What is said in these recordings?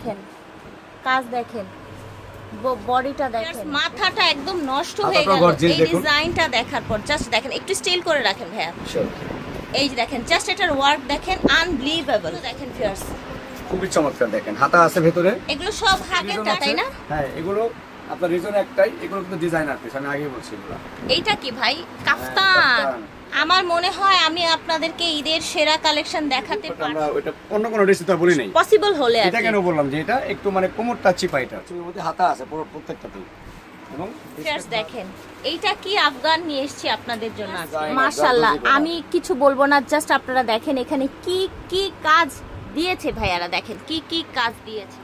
দেখেন, কাজ দেখেন, বডিটা দেখেন, মাথাটা একদম নষ্ট হয়ে গেল এই ডিজাইনটা দেখার পর। জাস্ট দেখেন, একটু স্টিল করে রাখেন ভাইয়া। এই যে দেখেন, জাস্ট এটার ওয়ার্ক দেখেন, আনবিলিভেবল। দেখেন ফিয়ার্স, খুবই চমৎকার। দেখেন হাতা আছে ভিতরে, এগুলো সব হাতের কাজ, তাই না? হ্যাঁ, এগুলো আপনার রিজন একটাই, এগুলো কিন্তু ডিজাইনার পিস, আমি আগেই বলছি। এইটা কি ভাই? কাফতান। আমার মনে হয় আমি আপনাদেরকে ঈদের সেরা কালেকশন দেখাতে পারবো। আমরা ওটা অন্য কোনো ড্রেস তো বলি নাই, পসিবল হলে এটা কেন বললাম যে এটা একটু মানে কোমরটা চিপা, এটা এর মধ্যে হাতা আছে পুরো প্রত্যেকটাতেই। এবং ফিয়ার্স দেখেন, এইটা কি আফগান নিয়ে এসেছি আপনাদের জন্য। মাশাআল্লাহ, আমি কিছু বলবো না, জাস্ট আপনারা দেখেন এখানে কি কি কাজ দিয়েছে ভাইয়ারা। দেখেন কি কি কাজ দিয়েছে,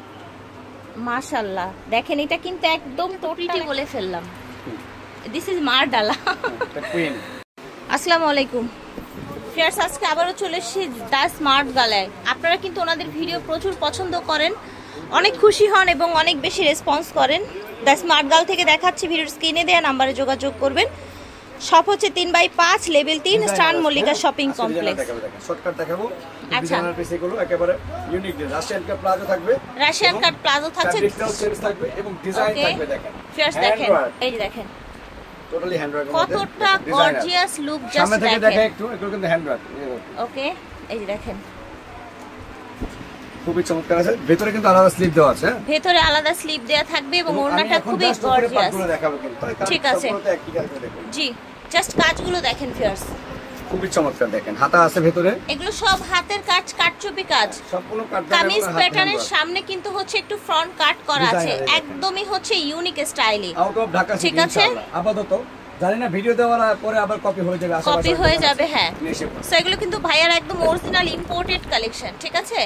মাশাআল্লাহ। দেখেন এটা কিন্তু একদম টোটালি বলে ফেললাম, দিস ইজ মারডালা। আসসালামু আলাইকুম ফিয়ার্স, আজকে আবারও চলে এসেছি দ্য স্মার্ট গালায়। আপনারা কিন্তু ওনাদের ভিডিও প্রচুর পছন্দ করেন, অনেক খুশি হন এবং অনেক বেশি রেসপন্স করেন। দ্য স্মার্ট গার্ল থেকে দেখাচ্ছি, ভিডিওর স্ক্রিনে দেওয়া নাম্বারে যোগাযোগ করবেন। শপ হচ্ছে 3/5 level 3 star Mallika shopping complex. Shortcut দেখাবো। ডিজাইনার পিস এগুলো একেবারে ইউনিক, রাশিয়ান কাট প্লাজো থাকবে, রাশিয়ান কাট প্লাজো থাকছে, ডিজিটাল চেঞ্জ থাকবে এবং ডিজাইন থাকবে। দেখেন ফিয়ার্স দেখেন, এই যে দেখেন টোটালি হ্যান্ড ওয়ার্ক, কতটা গর্জিয়াস লুক। জাস্ট সামনে থেকে দেখেন একটু, এগুলো কিন্তু হ্যান্ড ওয়ার্ক। ওকে, এই যে দেখেন খুবই চমৎকার আছে। ভিতরে কিন্তু আলাদা স্লিপ দেওয়া আছে, ভিতরে আলাদা স্লিপ দেওয়া থাকবে এবং ওড়নাটা খুবই গর্জিয়াস। ঠিক আছে, জি, জাস্ট কাজগুলো দেখেন ফিয়ার্স, খুবই চমৎকার। দেখেন হাতা আছে ভিতরে, এগুলো সব হাতের কাজ, কাটচুপি কাজ, সম্পূর্ণ কাট। কামিজ প্যাটার্নের সামনে কিন্তু হচ্ছে একটু ফ্রন্ট কাট করা আছে, একদমই হচ্ছে ইউনিক স্টাইলে। আউট অফ ঢাকা সিটি, ঠিক আছে। আপাতত জানি না ভিডিও দেওয়ার পরে আবার কপি হয়ে যাবে, কপি হয়ে যাবে। হ্যাঁ, সো এগুলো কিন্তু ভাইয়ার একদম অরিজিনাল ইম্পোর্টেড কালেকশন, ঠিক আছে।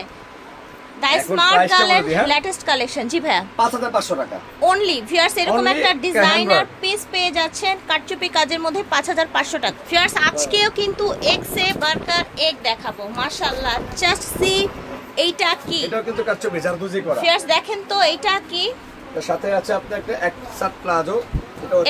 দ্য স্মার্ট গার্লের লেটেস্ট কালেকশন। জি ভাইয়া, 5500 টাকা অনলি। ভিউয়ার্স, এরকম একটা ডিজাইনার পিস পেয়ে যাচ্ছেন কাটচুপি কাজের মধ্যে 5500 টাকা। ভিউয়ার্স, আজকেও কিন্তু এগ সে বার্গার এগ দেখাবো। মাশাআল্লাহ, জাস্ট সি, এইটা কি? এটা কিন্তু কাটচুপি জারদুজি করা। ভিউয়ার্স দেখেন তো, এইটা কি? এর সাথে আছে আপনার একটা একসাথ প্লাজো।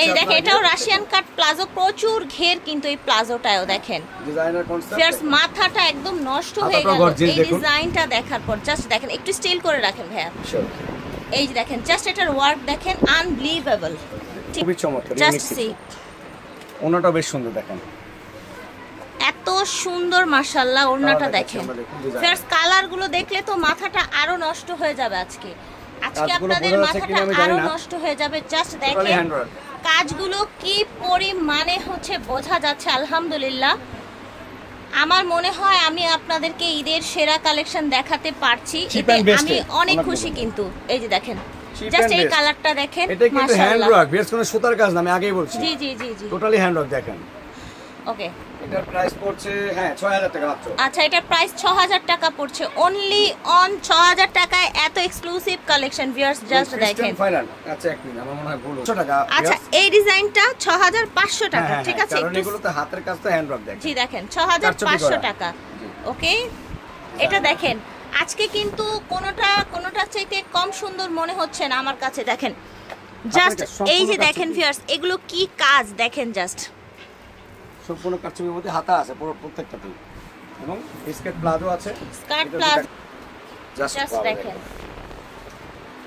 এই দেখেন, এটাও রাশিয়ান কাট প্লাজো, প্রচুর ঘের কিন্তু এই প্লাজোটাও দেখেন। Designer concept. ফিয়ার্স, মাথাটা একদম নষ্ট হয়ে গেল এই ডিজাইনটা দেখার পর। জাস্ট দেখেন, একটু স্টিল করে রাখেন ভাইয়া। এই যে দেখেন, জাস্ট এটার ওয়ার্ক দেখেন, আনবিলিভেবল। খুবই চমৎকার। জাস্ট সি, ওনাটা বেশ সুন্দর। দেখেন এত সুন্দর, মাশাআল্লাহ। ওড়নাটা দেখেন ফিয়ার্স, কালার গুলো দেখলে তো মাথাটা আরো নষ্ট হয়ে যাবে। আজকে আপনাদের মাথাটা আরো নষ্ট হয়ে যাবে। জাস্ট দেখেন কাজগুলো কি পরিমাণে হচ্ছে বোঝা যাচ্ছে। আলহামদুলিল্লাহ, আমার মনে হয় আমি আপনাদেরকে ঈদের সেরা কালেকশন দেখাতে পারছি, এতে আমি অনেক খুশি। কিন্তু এই যে দেখেন, জাস্ট এই কালারটা দেখেন, এটা কিন্তু হ্যান্ড ওয়ার্ক, বেশ কোনো সুতার কাজ না, আমি আগেই বলছি। জি জি জি জি, টোটালি হ্যান্ড ওয়ার্ক। দেখেন ওকে, এটার প্রাইস পড়ছে 6000 টাকা মাত্র। আচ্ছা, এটার প্রাইস 6000 টাকা পড়ছে, অনলি অন 6000 টাকায় এত এক্সক্লুসিভ কালেকশন। ভিউয়ার্স জাস্ট দেখেন। আচ্ছা, এক মিনিট, আমার মনে হয় ভুল হচ্ছে। টাকা। আচ্ছা, এই ডিজাইনটা 6500 টাকা, ঠিক আছে। কারণ এগুলো তো হাতের কাজ, তো হ্যান্ড ওয়ার্ক। দেখেন, জি দেখেন 6500 টাকা। ওকে, এটা দেখেন, আজকে কিন্তু কোনোটা চাইতে কম সুন্দর মনে হচ্ছে না আমার কাছে। দেখেন জাস্ট, এই যে দেখেন ভিউয়ার্স, এগুলো কি কাজ দেখেন, জাস্ট সম্পূর্ণ কাটচুপির মধ্যে হাতা আছে পুরো প্রত্যেকটাতেই এবং স্কার্ট প্লাজো আছে। স্কার্ট প্লাজো জাস্ট দেখেন,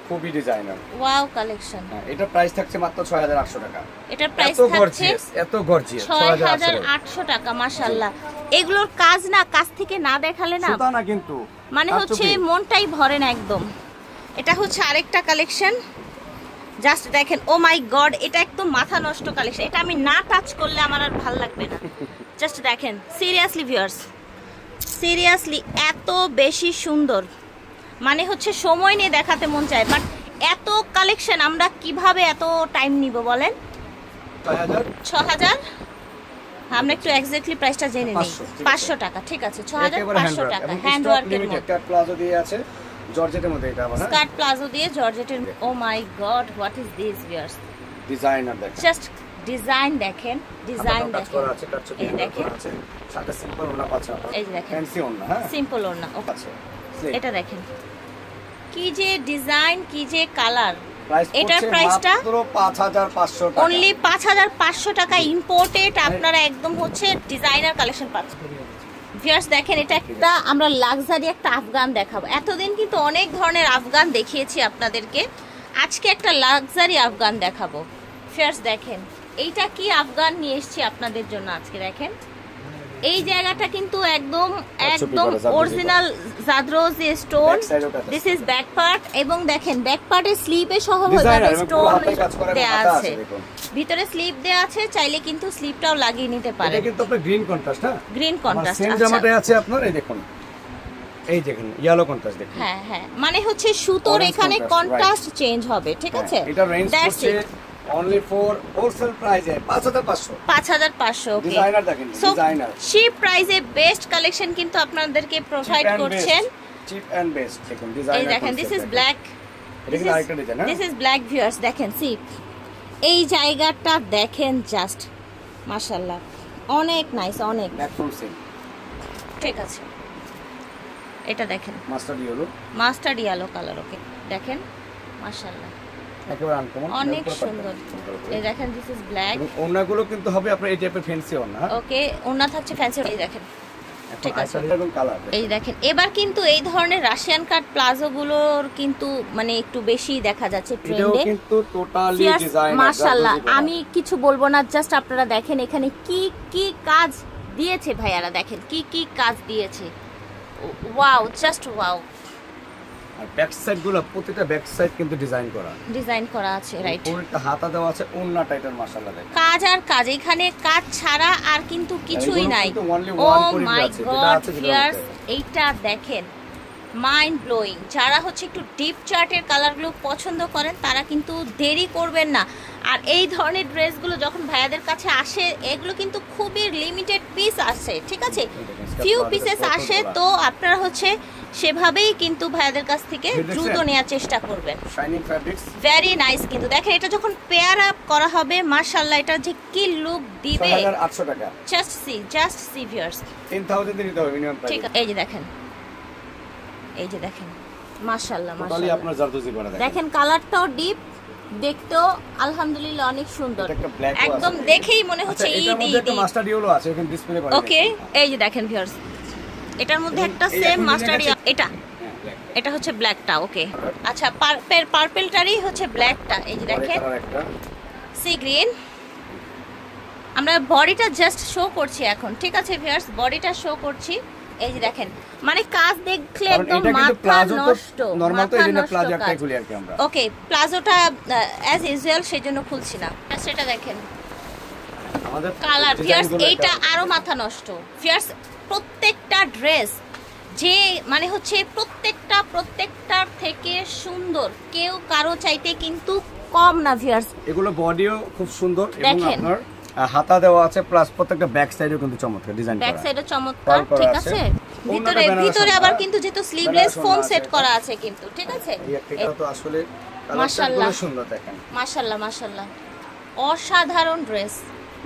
খুবই ডিজাইনার, ওয়াও কালেকশন। এটা প্রাইস থাকছে মাত্র 6800 টাকা। এটার প্রাইস থাকছে এত গর্জিয়াস 6800 টাকা। মাশাআল্লাহ, এগুলোর কাজ না, কাজ থেকে না দেখালে না সুতা না, কিন্তু মানে হচ্ছে মনটাই ভরে না একদম। এটা হচ্ছে আরেকটা কালেকশন, জাস্ট দেখেন। ও মাই গড, এটা একদম মাথা নষ্ট কালেকশন। এটা আমি না টাচ করলে আমার আর ভালো লাগবে না। জাস্ট দেখেন, সিরিয়াসলি ভিউয়ার্স, সিরিয়াসলি এত বেশি সুন্দর, মানে হচ্ছে সময় নিয়ে দেখাতে মন চায়, বাট এত কালেকশন আমরা কিভাবে এত টাইম নিব বলেন। 6000, আমরা একটু এক্স্যাক্টলি প্রাইসটা জেনে নিই। 500 টাকা, ঠিক আছে। 6500 টাকা, হ্যান্ড ওয়ার্কের মধ্যে প্লাজো দিয়ে আছে, জর্জেটের মধ্যে। এটা আবার স্কার্ট প্লাজো দিয়ে জর্জেটের। Oh my god, what is this viewers? Designer দেখেন, জাস্ট ডিজাইন দেখেন, ডিজাইন দেখেন। এই দেখেন, সাথে সিম্পল ওড়না পাচ্ছেন। এই যে দেখেন, ফ্যান্সি ওড়না, হ্যাঁ সিম্পল ওড়না। আছে। এটা দেখেন কি যে ডিজাইন, কি যে কালার। এটার প্রাইসটা মাত্র 5500 টাকা, অনলি 5500 টাকা। ইম্পোর্টেড, আপনারা একদম হচ্ছে ডিজাইনার কালেকশন পাচ্ছেন। ভিউয়ার্স দেখেন, এটা একটা আমরা লাক্সারি একটা আফগান দেখাবো। এতদিন কিন্তু অনেক ধরনের আফগান দেখিয়েছি আপনাদেরকে, আজকে একটা লাক্সারি আফগান দেখাবো। ভিউয়ার্স দেখেন এইটা কি আফগান নিয়ে এসেছি আপনাদের জন্য আজকে। দেখেন এই জায়গাটা কিন্তু একদম একদম original zardozi stone. This is back part, এবং দেখেন ব্যাক পার্টের স্লিপে সহ স্টোন দেয়া আছে, ভিতরে স্লিপ দেয়া আছে, চাইলে কিন্তু স্লিপটাও লাগিয়ে নিতে পারেন। এটা কিন্তু আপনার গ্রিন কন্ট্রাস্ট, হ্যাঁ গ্রিন কন্ট্রাস্ট। সেম জামাটা আছে আপনার, এই দেখুন এই দেখেন ইয়েলো কন্ট্রাস্ট দেখুন। হ্যাঁ হ্যাঁ, মানে হচ্ছে সুতোর এখানে কন্ট্রাস্ট চেঞ্জ হবে, ঠিক আছে। এটা রেঞ্জ হচ্ছে only for wholesale price 5500 okay. Designer দেখেন, ডিজাইনার চিপ প্রাইসে বেস্ট কালেকশন কিন্তু আপনাদেরকে প্রোভাইড করছেন। চিপ এন্ড বেস্ট দেখুন ডিজাইনার। এই দেখেন this is black, this is black viewers. দেখেন চিপ, এই জায়গাটা দেখেন জাস্ট মাশাআল্লাহ, অনেক নাইস, অনেক ঠিক আছে। এটা দেখেন মাস্টার্ড ইয়েলো কালার, ওকে দেখেন মাশাআল্লাহ একেবারে আনকমন, অনেক সুন্দর। এই দেখেন দিস ইজ ব্ল্যাক। ওন্নাগুলো কিন্তু হবে আপনার এই টাইপের ফ্যান্সি ওন্না, ওকে ওন্না থাকছে ফ্যান্সি। এই দেখেন ঠিক আছে, এরকম কালার। এই দেখেন এবার কিন্তু এই ধরনের রাশিয়ান কাট প্লাজো গুলোর কিন্তু মানে একটু বেশি দেখা যাচ্ছে ট্রেন্ডে। এটাও কিন্তু টোটালি ডিজাইনার মাশাআল্লাহ। আমি কিছু বলবো না, জাস্ট আপনারা দেখেন এখানে কি কি কাজ দিয়েছে ভাইয়ারা, দেখেন কি কি কাজ দিয়েছে। Wow, just wow. আর ব্যাক সাইড গুলো প্রতিটা ব্যাক সাইড কিন্তু ডিজাইন করা আছে, রাইট। পুরোটা হাতা দেওয়া আছে, ওন্না টাইটার মাশাআল্লাহ দেখেন কাজ আর কাজ, এখানে কাজ ছাড়া আর কিন্তু কিছুই নাই। ও মাই গড ভিউয়ার্স, এইটা দেখেন মাইন্ড ব্লোয়িং। যারা হচ্ছে একটু ডিপ চার্টের কালারগুলো পছন্দ করেন তারা কিন্তু দেরি করবেন না। আর এই ধরনের ড্রেসগুলো যখন ভাইয়াদের কাছে আসে, এগুলো কিন্তু খুবই লিমিটেড পিস আসে, ঠিক আছে, ফিউ পিসেস আসে। তো আপনারা হচ্ছে সেভাবেই কিন্তু ভাইয়াদের কাছ থেকে দ্রুত নেওয়ার চেষ্টা করবেন। Shining fabrics very nice. কিন্তু দেখেন এটা যখন পেয়ার আপ করা হবে মাশাআল্লাহ, এটা যে কি লুক দিবে। 6800 টাকা। জাস্ট সি ভিউয়ার্স, 3000 দিতে নিতে হবে মিনিমাম প্রাইস। ঠিক আছে, এই যে দেখেন, এই যে দেখেন মাশাআল্লাহ টোটালি আপনার জারদোজি করা দেখেন কালারটাও ডিপ, দেখতেও আলহামদুলিল্লাহ অনেক সুন্দর, একদম দেখেই মনে হচ্ছে এই মধ্যে একটা মাস্টার্ড ইয়েলো আছে, এখানে ডিসপ্লে করা। ওকে এই যে দেখেন ভিউয়ার্স, এটার মধ্যে একটা সেম মাস্টার্ড, এটা হচ্ছে ব্ল্যাকটা। ওকে আচ্ছা, পার্পলটারই হচ্ছে ব্ল্যাকটা। এই যে দেখেন সি গ্রিন। আমরা বডিটা জাস্ট শো করছি এখন, ঠিক আছে ভিউয়ার্স, বডিটা শো করছি। এই যে দেখেন মানে কাজ দেখলে একদম মাথা নষ্ট, নরমাল তো এজন্য প্লাজো একটা খুলি আর কি আমরা। ওকে প্লাজোটা অ্যাজ ইউজুয়াল সেজন্য খুলছি না। সেটা দেখেন আমাদের কালার ভিউয়ার্স, এইটা আরো মাথা নষ্ট ভিউয়ার্স। প্রত্যেকটা ড্রেস যে মানে হচ্ছে প্রত্যেকটার থেকে সুন্দর, কেউ কারো চাইতে কিন্তু কম না ভিউয়ার্স। এগুলো বডিও খুব সুন্দর এবং আপনার হাতা দেওয়া আছে, প্লাস প্রত্যেকটা ব্যাক সাইডেও কিন্তু চমৎকার ডিজাইন করা, ব্যাক সাইডেও চমৎকার, ঠিক আছে। ভিতরে আবার কিন্তু যেহেতু স্লিভলেস ফোম সেট করা আছে কিন্তু, ঠিক আছে। এটা তো আসলে মাশাআল্লাহ সুন্দর দেখেন, মাশাআল্লাহ অসাধারণ ড্রেস।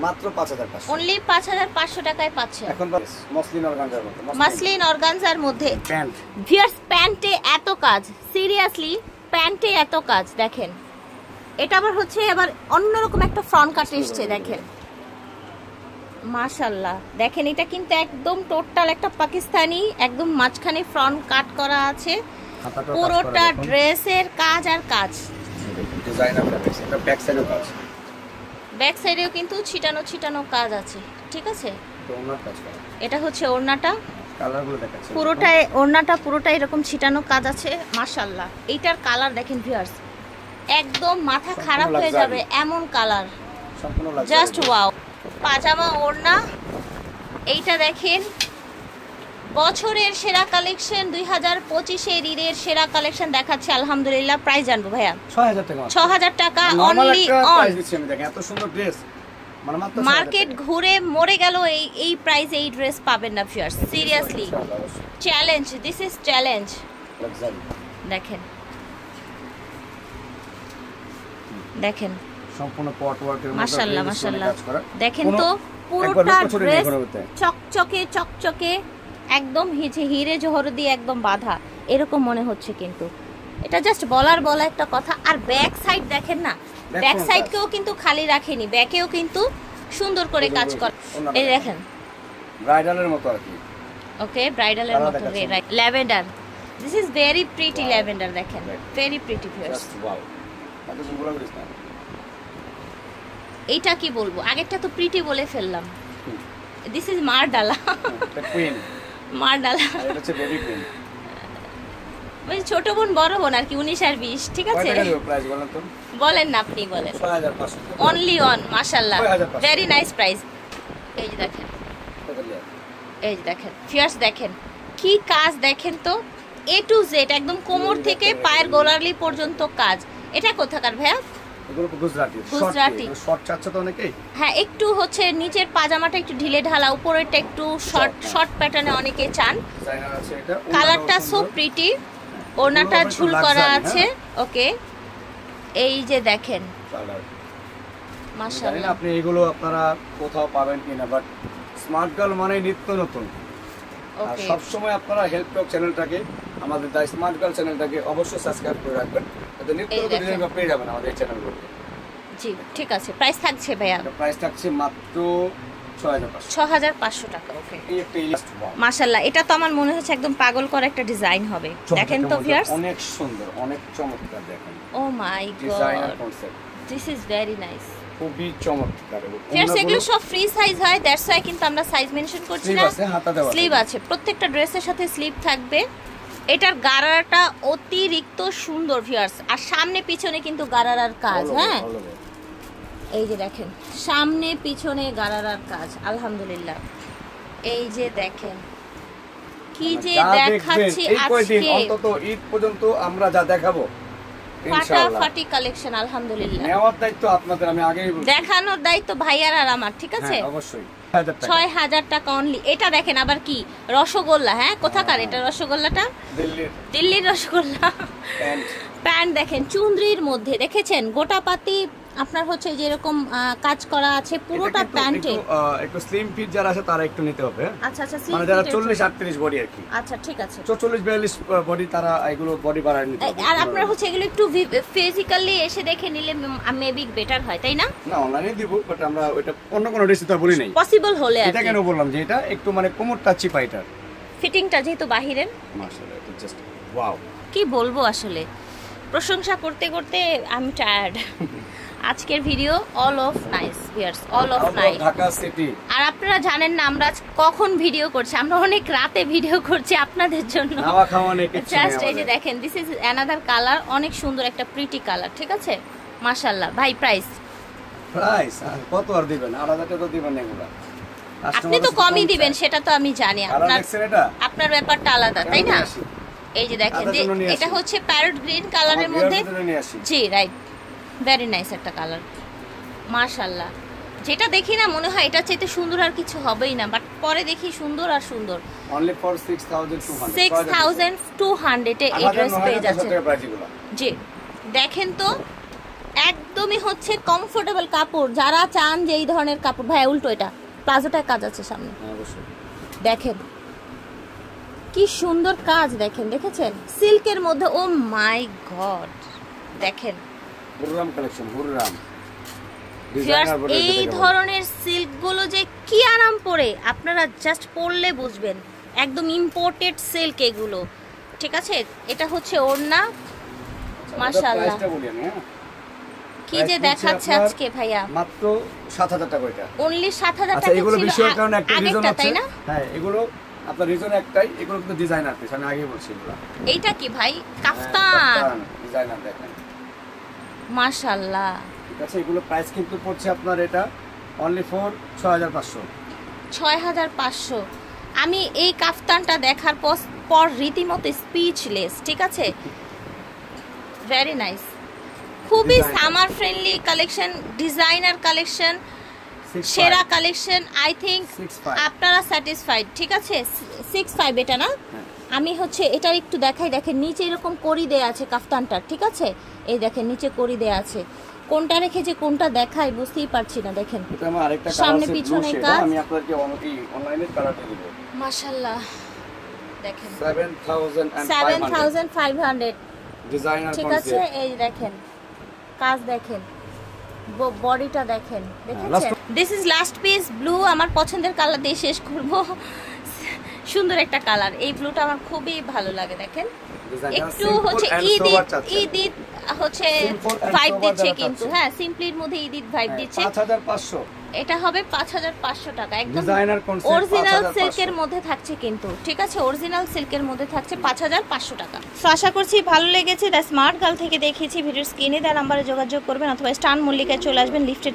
মাত্র 5500, অনলি 5500 টাকায় পাচ্ছেন। এখন মসলিন অর্গানজার মধ্যে প্যান্ট। ভিউয়ার্স প্যান্টে এত কাজ, সিরিয়াসলি প্যান্টে এত কাজ দেখেন। এটা আবার হচ্ছে আবার অন্যরকম একটা ফ্রন্ট কাট এসছে, দেখেন মাশাআল্লাহ। দেখেন এটা কিন্তু একদম টোটাল একটা পাকিস্তানি, একদম মাঝখানে ফ্রন্ট কাট করা আছে, পুরোটা ড্রেসের কাজ আর কাজ। ডিজাইনার ফ্যাব্রিক্স, এটা ব্যাক সাইডেও কাজ, ব্যাক সাইডেও কিন্তু ছিটানো কাজ আছে, ঠিক আছে। তো ওনার কাজ করা, এটা হচ্ছে ওড়নাটা, কালারগুলো দেখাচ্ছি পুরোটাই ওড়নাটা পুরোটাই এরকম ছিটানো কাজ আছে মাশাআল্লাহ। এইটার কালার দেখেন ভিউয়ার্স, একদম মাথা খারাপ হয়ে যাবে এমন কালার, সম্পূর্ণ লাগবে, জাস্ট ওয়াও। পাজামা ওড়না, এইটা দেখেন বছরের সেরা কালেকশন, 2025 এর ঈদের সেরা কালেকশন দেখাচ্ছে আলহামদুলিল্লাহ। প্রাইস জানবো ভাইয়া? 6000 টাকা অনলি অন। এত সুন্দর ড্রেস মানে মাত্র মার্কেট ঘুরে মরে গেল এই প্রাইসে এই ড্রেস পাবেন না viewers, seriously challenge, this is challenge. দেখেন সম্পূর্ণ পট ওয়ার্কের মধ্যে মাশাআল্লাহ দেখেন তো পুরোটা ড্রেস চকচকে একদম হিরে জহর দিয়ে একদম বাঁধা এরকম মনে হচ্ছে, কিন্তু এটা জাস্ট বলার একটা কথা। আর ব্যাক সাইড দেখেন না, ব্যাক সাইডকেও কিন্তু খালি রাখেনি, ব্যাকেও কিন্তু সুন্দর করে কাজ করে। এই দেখেন ব্রাইডালের মতো আর কি, ওকে ব্রাইডালের মতো right lavender this is very pretty lavender দেখেন ভেরি প্রিটি ভিউয়ার্স ওয়াও এটা সুন্দর করিস না এইটা কি বলবো আগেরটা তো প্রিটি বলে ফেললাম দিস ইজ মারডালা কুইন মারডালা এটা হচ্ছে বেবি কুইন মানে ছোট বোন বড় বোন আর কি 19 আর 20 ঠিক আছে প্রাইস বলেন তো বলেন না আপনি বলেন 6500 অনলি অন মাশাআল্লাহ ভেরি নাইস প্রাইস এই যে দেখেন এই যে দেখেন ফিয়ার্স দেখেন কি কাজ দেখেন তো এ টু জেড একদম কোমর থেকে পায়ের গোলালি পর্যন্ত কাজ এটা কোথাকার ভাইয়া এগুলো গুজরাটি শর্ট চাচ্ছে তো অনেকেই হ্যাঁ একটু হচ্ছে নিচের পাজামাটা একটু ঢিলে ঢালা উপরেরটা একটু শর্ট প্যাটার্নে অনেকে চান ডিজাইনার আছে এটা কালারটা সো প্রিটি ওড়নাটা ঝুল করা আছে ওকে এই যে দেখেন মাশাআল্লাহ আপনি এগুলো আপনারা কোথাও পাবেন কিনা বাট স্মার্ট গার্ল মানে নিত্য নতুন আর সব সময় আপনারা হেল্প টক চ্যানেলটাকে আমাদের দা স্মার্ট গার্ল চ্যানেলটাকে অবশ্যই সাবস্ক্রাইব করে রাখবেন তাতে নিত্য নতুন ডিজাইন পেয়ে যাবেন আমাদের চ্যানেলগুলোতে জি ঠিক আছে প্রাইস থাকছে ভাইয়া প্রাইস থাকছে মাত্র 6500 টাকা ওকে এই একটা ইলাস্ট মাশাআল্লাহ এটা তো আমার মনে হচ্ছে একদম পাগল করা একটা ডিজাইন হবে দেখেন তো ভিউয়ার্স অনেক সুন্দর অনেক চমৎকার দেখেন ও মাই গড designer concept this is very nice খুবই চমৎকার ফিয়ার্স এগুলো সব ফ্রি সাইজ হয় দ্যাটস ওয়াই কিন্তু আমরা সাইজ মেনশন করছি না স্লিভ আছে প্রত্যেকটা ড্রেসের সাথে স্লিভ থাকবে এটার গারারাটা অতিরিক্ত সুন্দর ভিউয়ার্স আর সামনে পিছনে কিন্তু গারারার কাজ হ্যাঁ এই যে দেখেন সামনে পিছনে গারারার কাজ আলহামদুলিল্লাহ এই যে দেখেন কি যে দেখাচ্ছি আজকে অন্তত ঈদ পর্যন্ত আমরা যা দেখাবো ফাটাফাটি কালেকশন আলহামদুলিল্লাহ নেওয়ার দায়িত্ব আপনাদের আমি আগেই বলছি দেখানোর দায়িত্ব ভাইয়ার আর আমার ঠিক আছে হ্যাঁ অবশ্যই 6000 টাকা অনলি এটা দেখেন আবার কি রসগোল্লা হ্যাঁ কোথাকার এটা রসগোল্লাটা দিল্লির রসগোল্লা প্যান্ট দেখেন চুনরির মধ্যে দেখেছেন গোটাপাতি আপনার হচ্ছে যে এরকম কাজ করা আছে পুরোটা প্যান্টে একটু স্লিম ফিট যারা আছে তারা একটু নিতে হবে আচ্ছা আচ্ছা মানে যারা 40 38 বডি আর কি আচ্ছা ঠিক আছে 44 42 বডি তারা এগুলো বডি বাড়ায় নিতে হবে আর আপনারা হচ্ছে এগুলো একটু ফিজিক্যালি এসে দেখে নিলে মেবি বেটার হয় তাই না না অনলাইনে দিব বাট আমরা ওটা অন্য কোনো ড্রেসে তো বলি নাই পসিবল হলে এটা কেন বললাম যে এটা একটু মানে কোমরটা চিপা এটার ফিটিংটা যেহেতু বাহিরের মাশাআল্লাহ এটা জাস্ট ওয়াও কি বলবো আসলে প্রশংসা করতে করতে আমি টায়ার্ড আজকের video all of nice viewers all of nice Dhaka city আর আপনারা জানেন না আমরা কখন ভিডিও করছি আমরা অনেক রাতে ভিডিও করছি আপনাদের জন্য খাওয়া খাওয়া নেই কিছু জাস্ট এই যে দেখেন দিস ইজ অ্যানাদার কালার অনেক সুন্দর একটা প্রিটি কালার ঠিক আছে মাশাআল্লাহ ভাই প্রাইস কত আর দিবেন 8000 টাকা দিবেন এগুলা আপনি তো কমই দিবেন সেটা তো আমি জানি আপনার ব্যাপারটা আলাদা তাই না এই যে দেখেন এটা হচ্ছে প্যারট গ্রিন কালারের মধ্যে জি রাইট ভেরি নাইস একটা কালার মাশাআল্লাহ যেটা দেখি না মনে হয় এটা চাইতে সুন্দর আর কিছু হবেই না বাট পরে দেখি সুন্দর আর সুন্দর অনলি ফর 6200 এ এই ড্রেস পেয়ে যাচ্ছে জি দেখেন তো একদমই হচ্ছে কমফোর্টেবল কাপড় যারা চান যে এই ধরনের কাপড় ভাই উল্টো এটা প্লাজোটায় কাজ আছে সামনে অবশ্যই দেখেন কি সুন্দর কাজ দেখেন দেখেছেন সিল্কের মধ্যে ও মাই গড দেখেন হুররাম কালেকশন হুররাম এই ধরনের সিল্ক গুলো যে কি আরাম পরে আপনারা জাস্ট পরলে বুঝবেন একদম ইম্পোর্টেড সিল্ক এগুলো ঠিক আছে এটা হচ্ছে ওড়না মাশাআল্লাহ কি যে দেখাচ্ছে আজকে ভাইয়া মাত্র 7000 টাকা এটা অনলি 7000 টাকা ছিল এগুলো বিষয়ের কারণে একটা রিজন আছে হ্যাঁ এগুলো আপনার রিজন একটাই এগুলো কিন্তু ডিজাইনার পিস আমি আগে বলছি এগুলো এইটা কি ভাই কাফতান ডিজাইনার দেখেন মাশাআল্লাহ ঠিক আছে এগুলো প্রাইস কিন্তু পড়ছে আপনার এটা অনলি ফর 6500 আমি এই কাফতানটা দেখার পর রীতিমতো স্পিচলেস ঠিক আছে ভেরি নাইস খুবই summer friendly collection designer collection সেরা কালেকশন আই থিংক আপনারা স্যাটিসফাইড ঠিক আছে 65 এটা না আমি হচ্ছে এটার একটু দেখাই দেখেন নিচে এরকম করি দেয়া আছে কাফতানটা ঠিক আছে এই দেখেন নিচে করি দেয়া আছে কোনটা রেখে যে কোনটা দেখাই বুঝতেই পারছি না দেখেন এটা আমার আরেকটা কালার সামনে পিছনে কাজ আমি আপনাকে অনলাইনে কালারটা দেব মাশাআল্লাহ দেখেন 7500 ডিজাইনার ঠিক আছে এই দেখেন কাজ দেখেন বডিটা দেখেন দেখেছেন this is last piece blue আমার পছন্দের কালার দিয়ে শেষ করব সুন্দর একটা কালার। এই ব্লুটা আমার খুবই ভালো লাগে, দেখেন একটু simple হচ্ছে and ঈদ sober চাচ্ছেন। ঈদ হচ্ছে Simple and ভাইব sober দিচ্ছে যারা কিন্তু, চাচ্ছেন। হ্যাঁ সিম্পলির মধ্যে ঈদ ভাইব দিচ্ছে। 5500 এটা হবে 5500 টাকা, একদম ডিজাইনার কনসেপ্ট অরিজিনাল সিল্কের মধ্যে থাকছে কিন্তু, ঠিক আছে অরিজিনাল সিল্কের মধ্যে থাকছে 5500 টাকা। সো আশা করছি ভালো লেগেছে। দ্য স্মার্ট গার্ল থেকে দেখিয়েছি, ভিডিওর স্ক্রিনে দেওয়া নাম্বারে যোগাযোগ করবেন অথবা স্টান মল্লিকায় চলে আসবেন, লিফটের